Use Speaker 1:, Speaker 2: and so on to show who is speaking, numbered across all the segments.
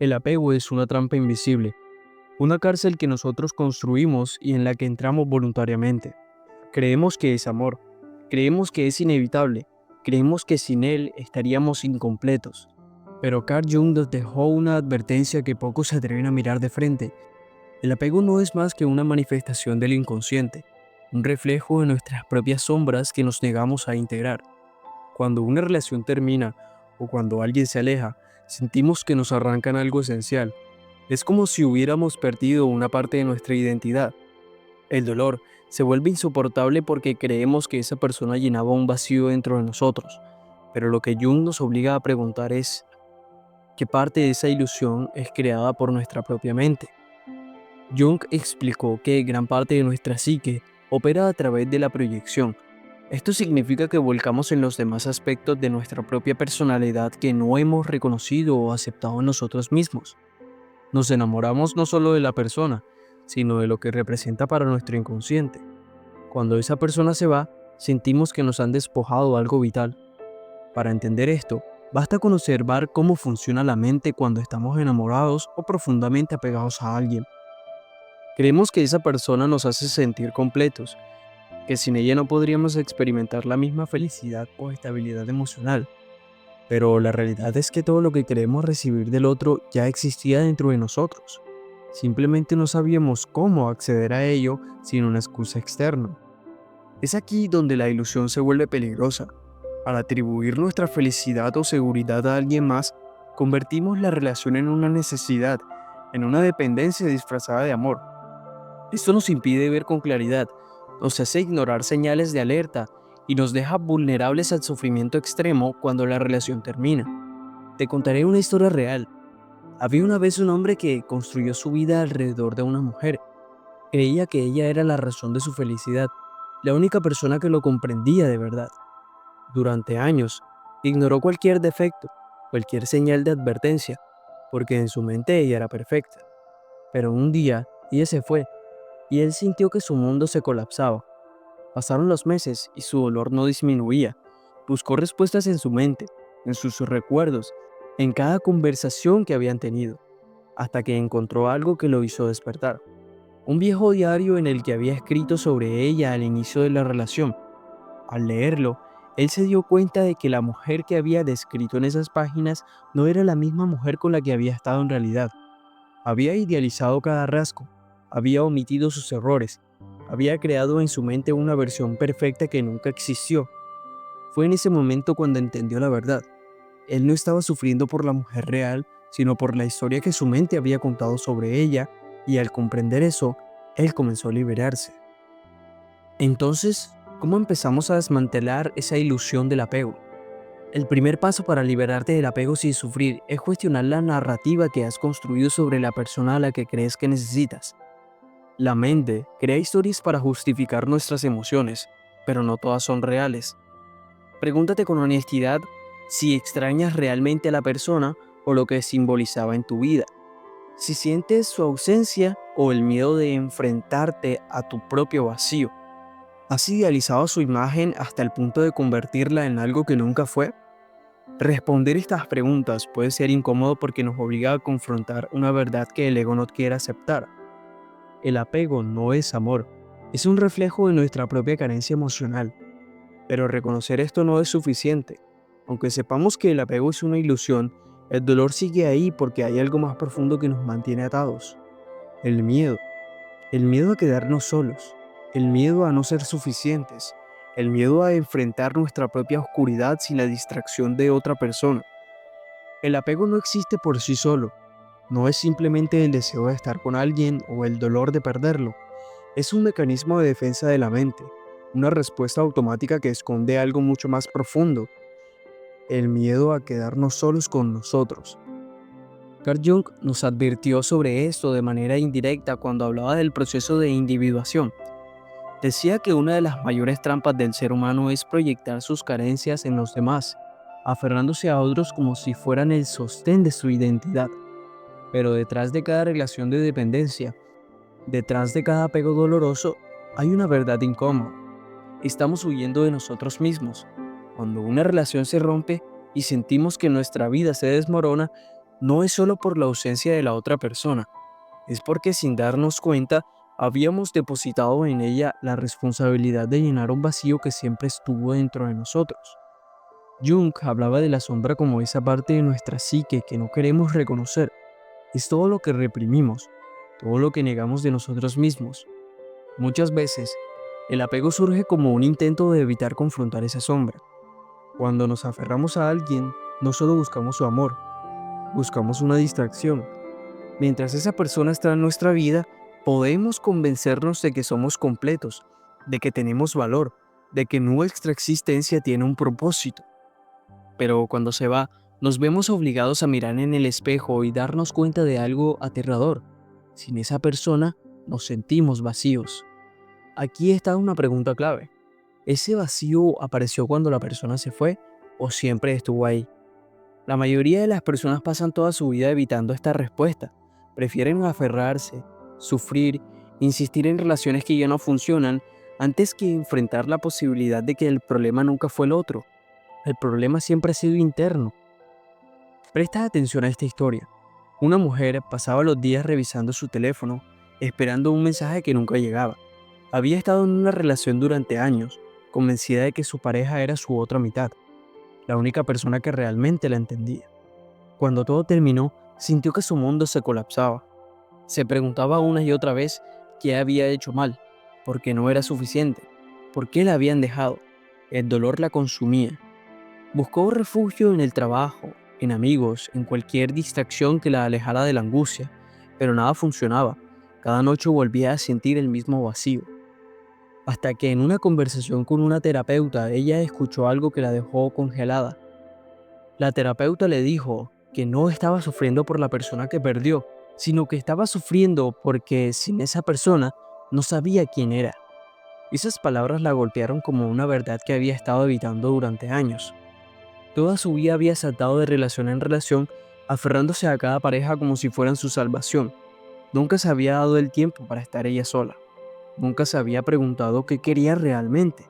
Speaker 1: El apego es una trampa invisible, una cárcel que nosotros construimos y en la que entramos voluntariamente. Creemos que es amor, creemos que es inevitable, creemos que sin él estaríamos incompletos. Pero Carl Jung nos dejó una advertencia que pocos se atreven a mirar de frente. El apego no es más que una manifestación del inconsciente, un reflejo de nuestras propias sombras que nos negamos a integrar. Cuando una relación termina o cuando alguien se aleja, sentimos que nos arrancan algo esencial. Es como si hubiéramos perdido una parte de nuestra identidad. El dolor se vuelve insoportable porque creemos que esa persona llenaba un vacío dentro de nosotros. Pero lo que Jung nos obliga a preguntar es, ¿qué parte de esa ilusión es creada por nuestra propia mente? Jung explicó que gran parte de nuestra psique opera a través de la proyección. Esto significa que volcamos en los demás aspectos de nuestra propia personalidad que no hemos reconocido o aceptado en nosotros mismos. Nos enamoramos no solo de la persona, sino de lo que representa para nuestro inconsciente. Cuando esa persona se va, sentimos que nos han despojado algo vital. Para entender esto, basta con observar cómo funciona la mente cuando estamos enamorados o profundamente apegados a alguien. Creemos que esa persona nos hace sentir completos, que sin ella no podríamos experimentar la misma felicidad o estabilidad emocional. Pero la realidad es que todo lo que queremos recibir del otro ya existía dentro de nosotros. Simplemente no sabíamos cómo acceder a ello sin una excusa externa. Es aquí donde la ilusión se vuelve peligrosa. Al atribuir nuestra felicidad o seguridad a alguien más, convertimos la relación en una necesidad, en una dependencia disfrazada de amor. Esto nos impide ver con claridad, nos hace ignorar señales de alerta y nos deja vulnerables al sufrimiento extremo cuando la relación termina. Te contaré una historia real. Había una vez un hombre que construyó su vida alrededor de una mujer. Creía que ella era la razón de su felicidad, la única persona que lo comprendía de verdad. Durante años, ignoró cualquier defecto, cualquier señal de advertencia, porque en su mente ella era perfecta. Pero un día, ella se fue, y él sintió que su mundo se colapsaba. Pasaron los meses y su dolor no disminuía. Buscó respuestas en su mente, en sus recuerdos, en cada conversación que habían tenido, hasta que encontró algo que lo hizo despertar. Un viejo diario en el que había escrito sobre ella al inicio de la relación. Al leerlo, él se dio cuenta de que la mujer que había descrito en esas páginas no era la misma mujer con la que había estado en realidad. Había idealizado cada rasgo, había omitido sus errores, había creado en su mente una versión perfecta que nunca existió. Fue en ese momento cuando entendió la verdad. Él no estaba sufriendo por la mujer real, sino por la historia que su mente había contado sobre ella, y al comprender eso, él comenzó a liberarse. Entonces, ¿cómo empezamos a desmantelar esa ilusión del apego? El primer paso para liberarte del apego sin sufrir es cuestionar la narrativa que has construido sobre la persona a la que crees que necesitas. La mente crea historias para justificar nuestras emociones, pero no todas son reales. Pregúntate con honestidad si extrañas realmente a la persona o lo que simbolizaba en tu vida. Si sientes su ausencia o el miedo de enfrentarte a tu propio vacío. ¿Has idealizado su imagen hasta el punto de convertirla en algo que nunca fue? Responder estas preguntas puede ser incómodo porque nos obliga a confrontar una verdad que el ego no quiere aceptar. El apego no es amor, es un reflejo de nuestra propia carencia emocional. Pero reconocer esto no es suficiente. Aunque sepamos que el apego es una ilusión, el dolor sigue ahí porque hay algo más profundo que nos mantiene atados. El miedo. El miedo a quedarnos solos. El miedo a no ser suficientes. El miedo a enfrentar nuestra propia oscuridad sin la distracción de otra persona. El apego no existe por sí solo. No es simplemente el deseo de estar con alguien o el dolor de perderlo. Es un mecanismo de defensa de la mente, una respuesta automática que esconde algo mucho más profundo, el miedo a quedarnos solos con nosotros. Carl Jung nos advirtió sobre esto de manera indirecta cuando hablaba del proceso de individuación. Decía que una de las mayores trampas del ser humano es proyectar sus carencias en los demás, aferrándose a otros como si fueran el sostén de su identidad. Pero detrás de cada relación de dependencia, detrás de cada apego doloroso, hay una verdad incómoda. Estamos huyendo de nosotros mismos. Cuando una relación se rompe y sentimos que nuestra vida se desmorona, no es solo por la ausencia de la otra persona, es porque sin darnos cuenta habíamos depositado en ella la responsabilidad de llenar un vacío que siempre estuvo dentro de nosotros. Jung hablaba de la sombra como esa parte de nuestra psique que no queremos reconocer. Es todo lo que reprimimos, todo lo que negamos de nosotros mismos. Muchas veces, el apego surge como un intento de evitar confrontar esa sombra. Cuando nos aferramos a alguien, no solo buscamos su amor, buscamos una distracción. Mientras esa persona está en nuestra vida, podemos convencernos de que somos completos, de que tenemos valor, de que nuestra existencia tiene un propósito. Pero cuando se va, nos vemos obligados a mirar en el espejo y darnos cuenta de algo aterrador. Sin esa persona, nos sentimos vacíos. Aquí está una pregunta clave. ¿Ese vacío apareció cuando la persona se fue o siempre estuvo ahí? La mayoría de las personas pasan toda su vida evitando esta respuesta. Prefieren aferrarse, sufrir, insistir en relaciones que ya no funcionan antes que enfrentar la posibilidad de que el problema nunca fue el otro. El problema siempre ha sido interno. Presta atención a esta historia. Una mujer pasaba los días revisando su teléfono, esperando un mensaje que nunca llegaba. Había estado en una relación durante años, convencida de que su pareja era su otra mitad, la única persona que realmente la entendía. Cuando todo terminó, sintió que su mundo se colapsaba. Se preguntaba una y otra vez qué había hecho mal, por qué no era suficiente, por qué la habían dejado. El dolor la consumía. Buscó refugio en el trabajo, en amigos, en cualquier distracción que la alejara de la angustia, pero nada funcionaba. Cada noche volvía a sentir el mismo vacío. Hasta que en una conversación con una terapeuta, ella escuchó algo que la dejó congelada. La terapeuta le dijo que no estaba sufriendo por la persona que perdió, sino que estaba sufriendo porque sin esa persona no sabía quién era. Esas palabras la golpearon como una verdad que había estado evitando durante años. Toda su vida había saltado de relación en relación, aferrándose a cada pareja como si fueran su salvación. Nunca se había dado el tiempo para estar ella sola. Nunca se había preguntado qué quería realmente.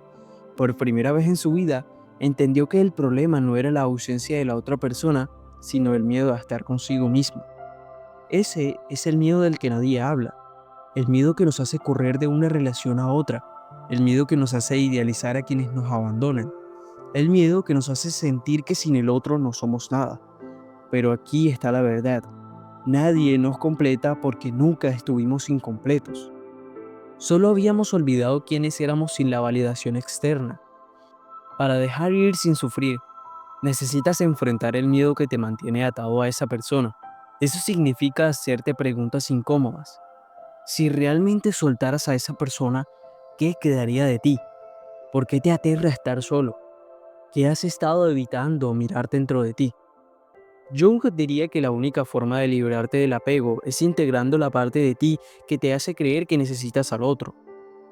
Speaker 1: Por primera vez en su vida, entendió que el problema no era la ausencia de la otra persona, sino el miedo a estar consigo mismo. Ese es el miedo del que nadie habla. El miedo que nos hace correr de una relación a otra. El miedo que nos hace idealizar a quienes nos abandonan. El miedo que nos hace sentir que sin el otro no somos nada. Pero aquí está la verdad. Nadie nos completa porque nunca estuvimos incompletos. Solo habíamos olvidado quiénes éramos sin la validación externa. Para dejar ir sin sufrir, necesitas enfrentar el miedo que te mantiene atado a esa persona. Eso significa hacerte preguntas incómodas. Si realmente soltaras a esa persona, ¿qué quedaría de ti? ¿Por qué te aterra estar solo? ¿Qué has estado evitando mirar dentro de ti? Jung diría que la única forma de liberarte del apego es integrando la parte de ti que te hace creer que necesitas al otro.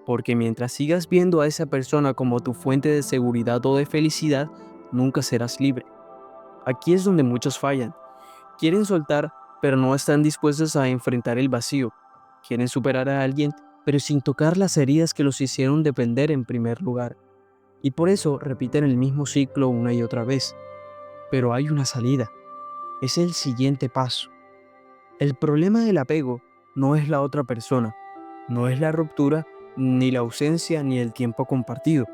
Speaker 1: Porque mientras sigas viendo a esa persona como tu fuente de seguridad o de felicidad, nunca serás libre. Aquí es donde muchos fallan. Quieren soltar, pero no están dispuestos a enfrentar el vacío. Quieren superar a alguien, pero sin tocar las heridas que los hicieron depender en primer lugar. Y por eso repiten el mismo ciclo una y otra vez. Pero hay una salida. Es el siguiente paso. El problema del apego no es la otra persona, no es la ruptura, ni la ausencia, ni el tiempo compartido.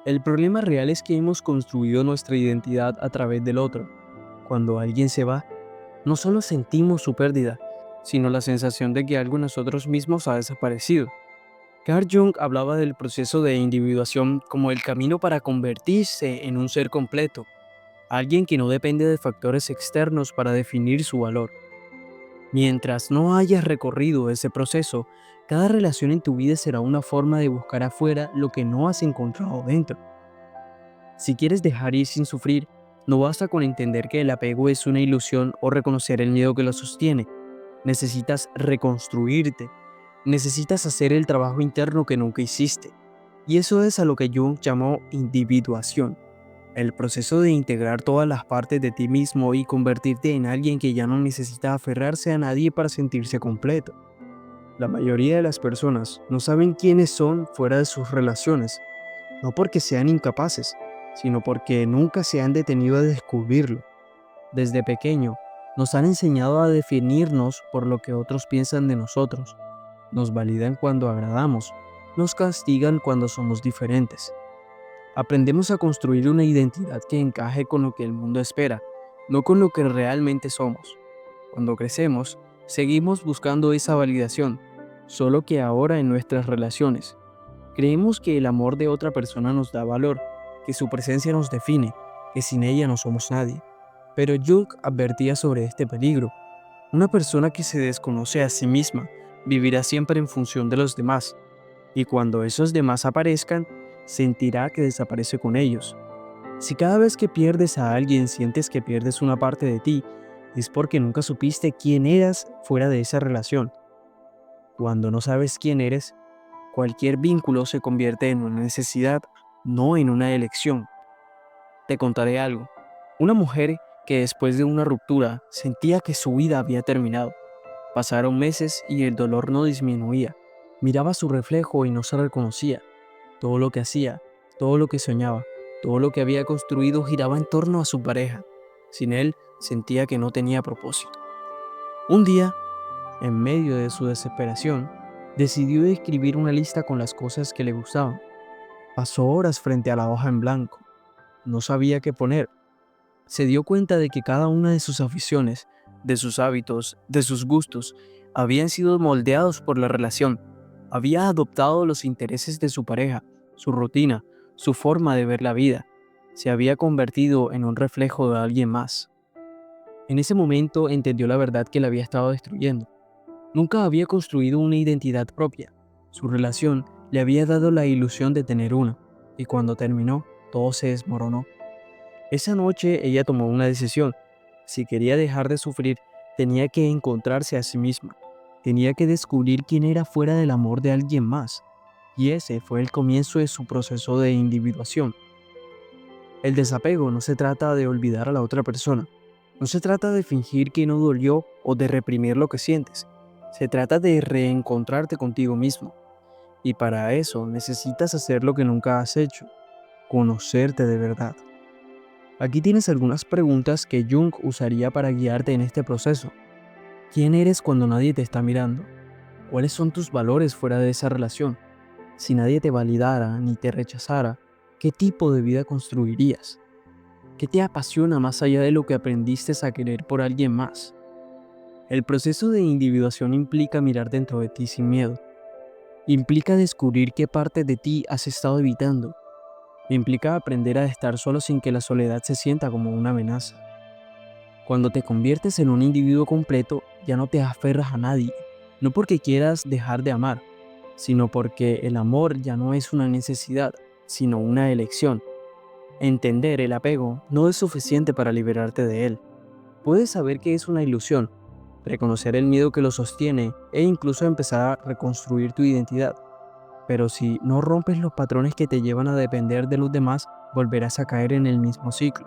Speaker 1: El problema real es que hemos construido nuestra identidad a través del otro. Cuando alguien se va, no solo sentimos su pérdida, sino la sensación de que algo en nosotros mismos ha desaparecido. Carl Jung hablaba del proceso de individuación como el camino para convertirse en un ser completo, alguien que no depende de factores externos para definir su valor. Mientras no hayas recorrido ese proceso, cada relación en tu vida será una forma de buscar afuera lo que no has encontrado dentro. Si quieres dejar ir sin sufrir, no basta con entender que el apego es una ilusión o reconocer el miedo que lo sostiene. Necesitas reconstruirte. Necesitas hacer el trabajo interno que nunca hiciste. Y eso es a lo que Jung llamó individuación. El proceso de integrar todas las partes de ti mismo y convertirte en alguien que ya no necesita aferrarse a nadie para sentirse completo. La mayoría de las personas no saben quiénes son fuera de sus relaciones, no porque sean incapaces, sino porque nunca se han detenido a descubrirlo. Desde pequeño, Nos han enseñado a definirnos por lo que otros piensan de nosotros. Nos validan cuando agradamos. Nos castigan cuando somos diferentes. Aprendemos a construir una identidad que encaje con lo que el mundo espera, no con lo que realmente somos. Cuando crecemos, seguimos buscando esa validación, solo que ahora en nuestras relaciones. Creemos que el amor de otra persona nos da valor, que su presencia nos define, que sin ella no somos nadie. Pero Jung advertía sobre este peligro. Una persona que se desconoce a sí misma vivirá siempre en función de los demás, y cuando esos demás aparezcan, sentirá que desaparece con ellos. Si cada vez que pierdes a alguien sientes que pierdes una parte de ti, es porque nunca supiste quién eras fuera de esa relación. Cuando no sabes quién eres, cualquier vínculo se convierte en una necesidad, no en una elección. Te contaré algo. Una mujer que después de una ruptura sentía que su vida había terminado. Pasaron meses y el dolor no disminuía. Miraba su reflejo y no se reconocía. Todo lo que hacía, todo lo que soñaba, todo lo que había construido giraba en torno a su pareja. Sin él, sentía que no tenía propósito. Un día, en medio de su desesperación, decidió escribir una lista con las cosas que le gustaban. Pasó horas frente a la hoja en blanco. No sabía qué poner. Se dio cuenta de que cada una de sus aficiones, de sus hábitos, de sus gustos, habían sido moldeados por la relación. Había adoptado los intereses de su pareja, su rutina, su forma de ver la vida. Se había convertido en un reflejo de alguien más. En ese momento entendió la verdad que la había estado destruyendo. Nunca había construido una identidad propia. Su relación le había dado la ilusión de tener una, y cuando terminó, todo se desmoronó. Esa noche ella tomó una decisión. Si quería dejar de sufrir, tenía que encontrarse a sí misma. Tenía que descubrir quién era fuera del amor de alguien más. Y ese fue el comienzo de su proceso de individuación. El desapego no se trata de olvidar a la otra persona. No se trata de fingir que no dolió o de reprimir lo que sientes. Se trata de reencontrarte contigo mismo. Y para eso necesitas hacer lo que nunca has hecho: conocerte de verdad. Aquí tienes algunas preguntas que Jung usaría para guiarte en este proceso. ¿Quién eres cuando nadie te está mirando? ¿Cuáles son tus valores fuera de esa relación? Si nadie te validara ni te rechazara, ¿qué tipo de vida construirías? ¿Qué te apasiona más allá de lo que aprendiste a querer por alguien más? El proceso de individuación implica mirar dentro de ti sin miedo. Implica descubrir qué parte de ti has estado evitando. Implica aprender a estar solo sin que la soledad se sienta como una amenaza. Cuando te conviertes en un individuo completo, ya no te aferras a nadie, no porque quieras dejar de amar, sino porque el amor ya no es una necesidad, sino una elección. Entender el apego no es suficiente para liberarte de él. Puedes saber que es una ilusión, reconocer el miedo que lo sostiene e incluso empezar a reconstruir tu identidad. Pero si no rompes los patrones que te llevan a depender de los demás, volverás a caer en el mismo ciclo.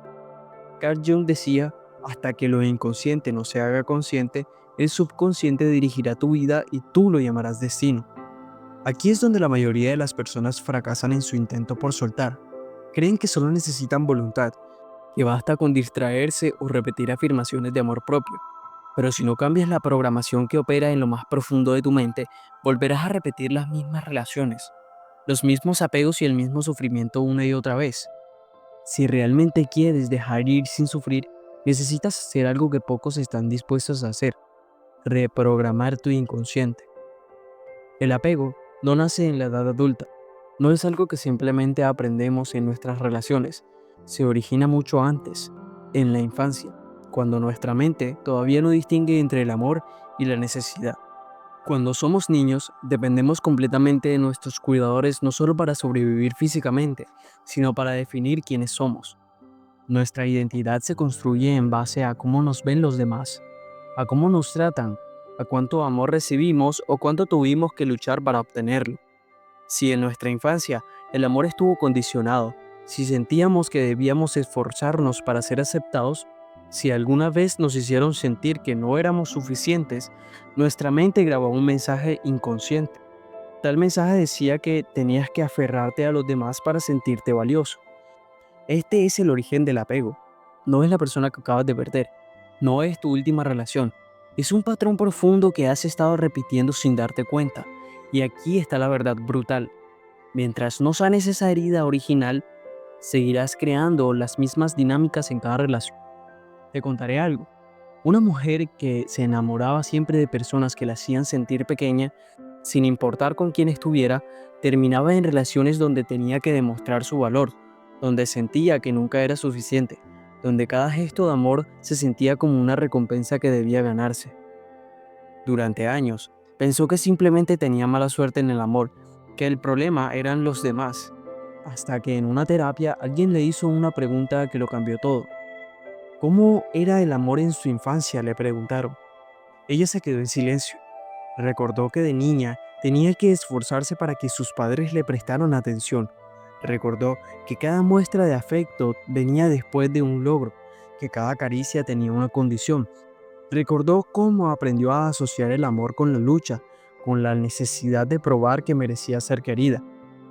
Speaker 1: Carl Jung decía: hasta que lo inconsciente no se haga consciente, el subconsciente dirigirá tu vida y tú lo llamarás destino. Aquí es donde la mayoría de las personas fracasan en su intento por soltar. Creen que solo necesitan voluntad, que basta con distraerse o repetir afirmaciones de amor propio. Pero si no cambias la programación que opera en lo más profundo de tu mente, volverás a repetir las mismas relaciones, los mismos apegos y el mismo sufrimiento una y otra vez. Si realmente quieres dejar ir sin sufrir, necesitas hacer algo que pocos están dispuestos a hacer: reprogramar tu inconsciente. El apego no nace en la edad adulta, no es algo que simplemente aprendemos en nuestras relaciones, se origina mucho antes, en la infancia, cuando nuestra mente todavía no distingue entre el amor y la necesidad. Cuando somos niños, dependemos completamente de nuestros cuidadores no solo para sobrevivir físicamente, sino para definir quiénes somos. Nuestra identidad se construye en base a cómo nos ven los demás, a cómo nos tratan, a cuánto amor recibimos o cuánto tuvimos que luchar para obtenerlo. Si en nuestra infancia el amor estuvo condicionado, si sentíamos que debíamos esforzarnos para ser aceptados, si alguna vez nos hicieron sentir que no éramos suficientes, nuestra mente grabó un mensaje inconsciente. Tal mensaje decía que tenías que aferrarte a los demás para sentirte valioso. Este es el origen del apego. No es la persona que acabas de perder, No es tu última relación. Es un patrón profundo que has estado repitiendo sin darte cuenta. Y aquí está la verdad brutal. Mientras no sanes esa herida original, seguirás creando las mismas dinámicas en cada relación. Te contaré algo. Una mujer que se enamoraba siempre de personas que la hacían sentir pequeña, sin importar con quién estuviera, terminaba en relaciones donde tenía que demostrar su valor, donde sentía que nunca era suficiente, donde cada gesto de amor se sentía como una recompensa que debía ganarse. Durante años, pensó que simplemente tenía mala suerte en el amor, que el problema eran los demás, hasta que en una terapia alguien le hizo una pregunta que lo cambió todo. ¿Cómo era el amor en su infancia?, le preguntaron. Ella se quedó en silencio. Recordó que de niña tenía que esforzarse para que sus padres le prestaran atención. Recordó que cada muestra de afecto venía después de un logro, que cada caricia tenía una condición. Recordó cómo aprendió a asociar el amor con la lucha, con la necesidad de probar que merecía ser querida.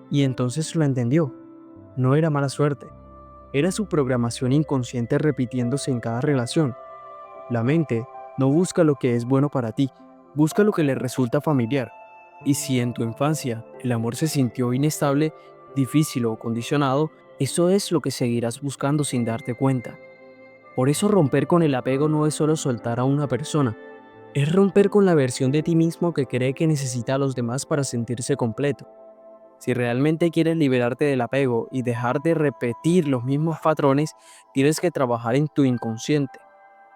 Speaker 1: Y entonces lo entendió. No era mala suerte. Era su programación inconsciente repitiéndose en cada relación. La mente no busca lo que es bueno para ti, busca lo que le resulta familiar. Y si en tu infancia el amor se sintió inestable, difícil o condicionado, eso es lo que seguirás buscando sin darte cuenta. Por eso romper con el apego no es solo soltar a una persona, es romper con la versión de ti mismo que cree que necesita a los demás para sentirse completo. Si realmente quieres liberarte del apego y dejar de repetir los mismos patrones, tienes que trabajar en tu inconsciente.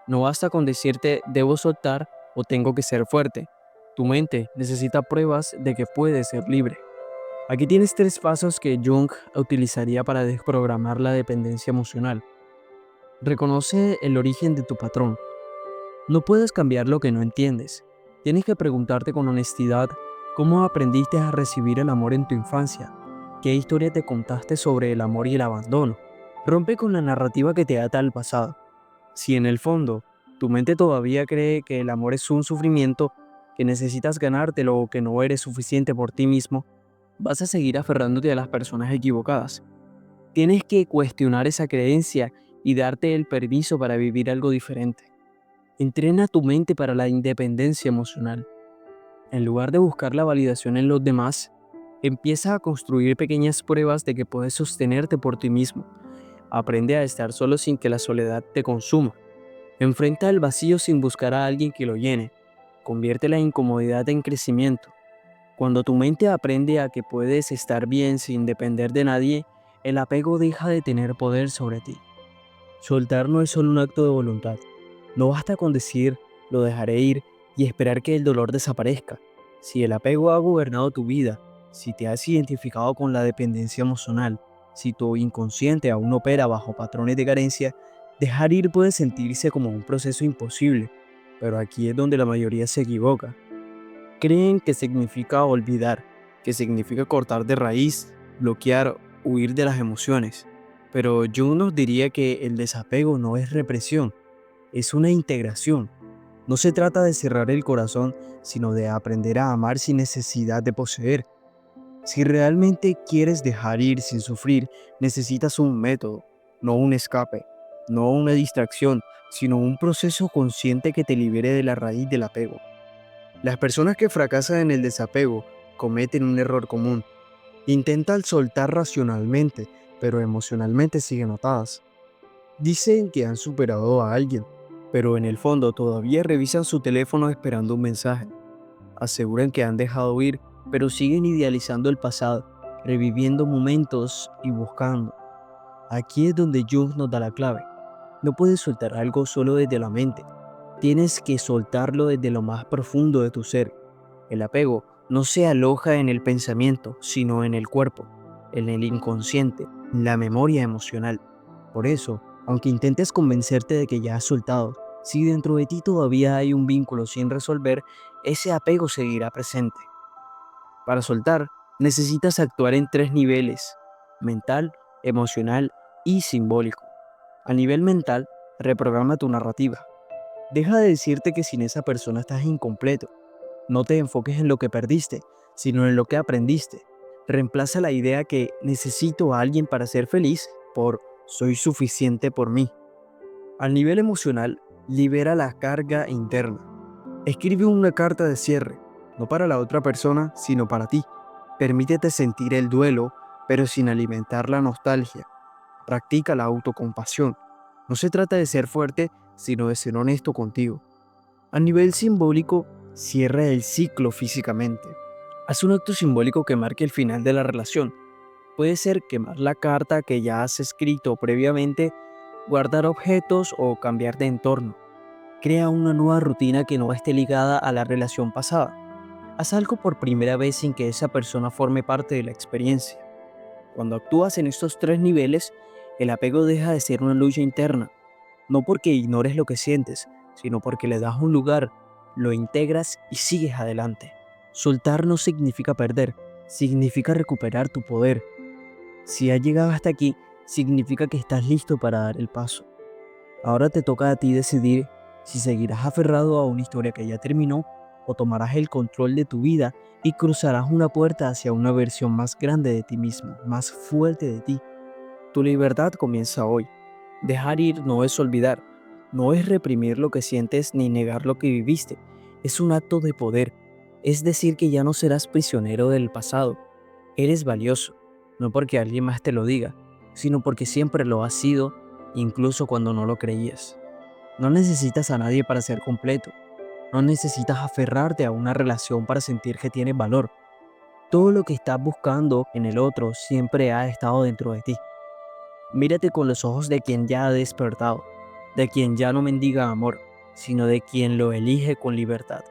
Speaker 1: No basta con decirte debo soltar o tengo que ser fuerte. Tu mente necesita pruebas de que puedes ser libre. Aquí tienes 3 pasos que Jung utilizaría para desprogramar la dependencia emocional. Reconoce el origen de tu patrón. No puedes cambiar lo que no entiendes. Tienes que preguntarte con honestidad cómo aprendiste a recibir el amor en tu infancia. ¿Qué historia te contaste sobre el amor y el abandono? Rompe con la narrativa que te ata al pasado. Si en el fondo tu mente todavía cree que el amor es un sufrimiento, que necesitas ganártelo o que no eres suficiente por ti mismo, vas a seguir aferrándote a las personas equivocadas. Tienes que cuestionar esa creencia y darte el permiso para vivir algo diferente. Entrena tu mente para la independencia emocional. En lugar de buscar la validación en los demás, empieza a construir pequeñas pruebas de que puedes sostenerte por ti mismo. Aprende a estar solo sin que la soledad te consuma. Enfrenta el vacío sin buscar a alguien que lo llene. Convierte la incomodidad en crecimiento. Cuando tu mente aprende a que puedes estar bien sin depender de nadie, el apego deja de tener poder sobre ti. Soltar no es solo un acto de voluntad. No basta con decir lo dejaré ir y esperar que el dolor desaparezca. Si el apego ha gobernado tu vida, si te has identificado con la dependencia emocional, si tu inconsciente aún opera bajo patrones de carencia, dejar ir puede sentirse como un proceso imposible, pero aquí es donde la mayoría se equivoca. Creen que significa olvidar, que significa cortar de raíz, bloquear, huir de las emociones. Pero yo nos diría que el desapego no es represión, es una integración. No se trata de cerrar el corazón, sino de aprender a amar sin necesidad de poseer. Si realmente quieres dejar ir sin sufrir, necesitas un método, no un escape, no una distracción, sino un proceso consciente que te libere de la raíz del apego. Las personas que fracasan en el desapego cometen un error común. Intentan soltar racionalmente, pero emocionalmente siguen atadas. Dicen que han superado a alguien, pero en el fondo todavía revisan su teléfono esperando un mensaje. Aseguran que han dejado ir, pero siguen idealizando el pasado, reviviendo momentos y buscando. Aquí es donde Jung nos da la clave. No puedes soltar algo solo desde la mente. Tienes que soltarlo desde lo más profundo de tu ser. El apego no se aloja en el pensamiento, sino en el cuerpo, en el inconsciente, en la memoria emocional. Por eso, aunque intentes convencerte de que ya has soltado, si dentro de ti todavía hay un vínculo sin resolver, ese apego seguirá presente. Para soltar, necesitas actuar en 3 niveles: mental, emocional y simbólico. A nivel mental, reprograma tu narrativa. Deja de decirte que sin esa persona estás incompleto. No te enfoques en lo que perdiste, sino en lo que aprendiste. Reemplaza la idea que necesito a alguien para ser feliz por soy suficiente por mí. Al nivel emocional, Libera la carga interna. Escribe una carta de cierre, no para la otra persona, sino para ti. Permítete sentir el duelo, pero sin alimentar la nostalgia. Practica la autocompasión. No se trata de ser fuerte, sino de ser honesto contigo. A nivel simbólico, cierra el ciclo físicamente. Haz un acto simbólico que marque el final de la relación. Puede ser quemar la carta que ya has escrito previamente, guardar objetos o cambiar de entorno. Crea una nueva rutina que no esté ligada a la relación pasada. Haz algo por primera vez sin que esa persona forme parte de la experiencia. Cuando actúas en estos tres niveles, el apego deja de ser una lucha interna, no porque ignores lo que sientes, sino porque le das un lugar, lo integras y sigues adelante. Soltar no significa perder, significa recuperar tu poder. Si has llegado hasta aquí, significa que estás listo para dar el paso. Ahora te toca a ti decidir si seguirás aferrado a una historia que ya terminó o tomarás el control de tu vida y cruzarás una puerta hacia una versión más grande de ti mismo, más fuerte de ti. Tu libertad comienza hoy. Dejar ir no es olvidar, no es reprimir lo que sientes ni negar lo que viviste. Es un acto de poder. Es decir que ya no serás prisionero del pasado. Eres valioso, no porque alguien más te lo diga, sino porque siempre lo has sido, incluso cuando no lo creías. No necesitas a nadie para ser completo. No necesitas aferrarte a una relación para sentir que tienes valor. Todo lo que estás buscando en el otro siempre ha estado dentro de ti. Mírate con los ojos de quien ya ha despertado, de quien ya no mendiga amor, sino de quien lo elige con libertad.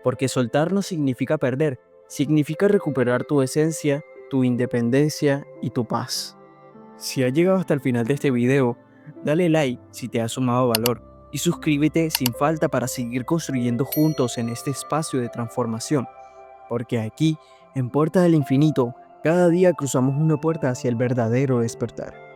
Speaker 1: Porque soltar no significa perder, significa recuperar tu esencia, tu independencia y tu paz. Si has llegado hasta el final de este video, dale like si te ha sumado valor y suscríbete sin falta para seguir construyendo juntos en este espacio de transformación. Porque aquí, en Puerta del Infinito, cada día cruzamos una puerta hacia el verdadero despertar.